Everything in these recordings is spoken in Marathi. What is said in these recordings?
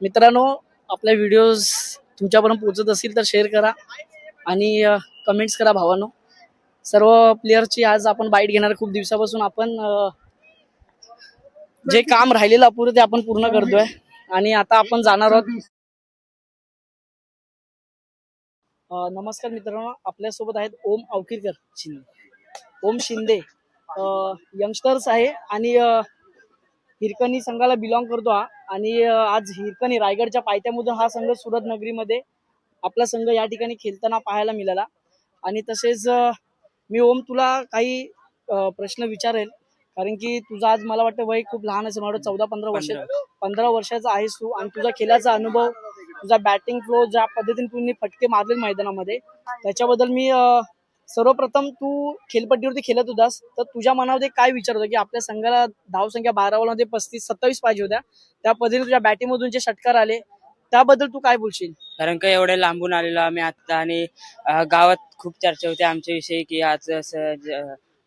मित्रांनो, आपल्या व्हिडिओज तुमच्यापर्यंत पोहोचत असतील तर शेअर करा आणि कमेंट्स करा भावांनो. सर्व प्लेयरची आज आपण बाईट घेणार. खूप दिवसापासून आपण जे काम राहिलेलं अपुरं ते आपण पूर्ण करतोय आणि आता आपण जाणार आहोत. नमस्कार मित्रांनो, आपल्यासोबत आहेत ओम अवकिरकर शिंदे. ओम शिंदे यंगस्टर्स आहे आणि हिरकणी संघाला बिलॉंग करतो हा. आणि आज हिरकणी रायगडच्या पायथ्यामधून हा संघ सुरत नगरीमध्ये आपला संघ या ठिकाणी खेळताना पाहायला मिळाला. आणि तसेच मी ओम तुला काही प्रश्न विचारेल, कारण की तुझं आज मला वाटतं वय खूप लहान असेल. मला 14-15 वर्षाचा आहेस तू आणि तुझा खेळाचा अनुभव, तुझा बॅटिंग फ्लो, ज्या पद्धतीने तुम्ही फटके मारले मैदानामध्ये, त्याच्याबद्दल मी सर्वप्रथम तू खेळपट्टीवरती खेळत होतास तर तुझ्या मनामध्ये काय विचार होता की आपल्या संघाला धावसंख्या 12 मध्ये 35-27 पाहिजे होत्या, त्या पद्धतीने तुझ्या बॅटिंगमधून जे षटकार आले त्याबद्दल तू काय बोलशील? कारण का एवढे लांबून आलेलो आम्ही आता आणि गावात खूप चर्चा होती आमच्याविषयी की आज असं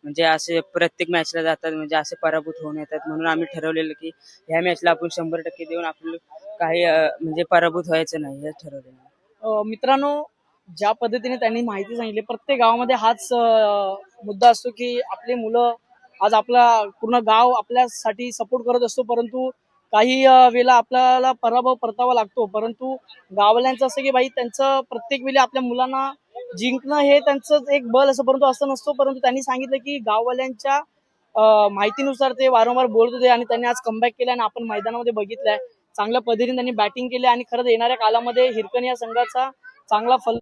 म्हणजे असे प्रत्येक मॅचला जातात, म्हणजे असे पराभूत होऊन येतात. म्हणून आम्ही ठरवलेलं की ह्या मॅचला आपण 100% देऊन आपलं काही म्हणजे पराभूत व्हायचं नाही हे ठरवलेलं. मित्रांनो, ज्या पद्धतीने त्यांनी माहिती सांगितली, प्रत्येक गावामध्ये हाच मुद्दा असतो की आपली मुलं, आज आपला पूर्ण गाव आपल्यासाठी सपोर्ट करत असतो, परंतु काही वेळेला आपल्याला पराभव परतावा लागतो. परंतु गाववाल्यांचं असं की बाई त्यांचं प्रत्येक वेळी आपल्या मुलांना जिंकणं हे त्यांचं एक बल असं, परंतु असं नसतो. परंतु त्यांनी सांगितलं की गाववाल्यांच्या माहितीनुसार ते वारंवार बोलत होते आणि त्यांनी आज कमबॅक केलं आणि आपण मैदानामध्ये बघितलंय चांगल्या पद्धतीने त्यांनी बॅटिंग केली आणि खरंच येणाऱ्या काळामध्ये हिरकणी या संघाचा चांगला फल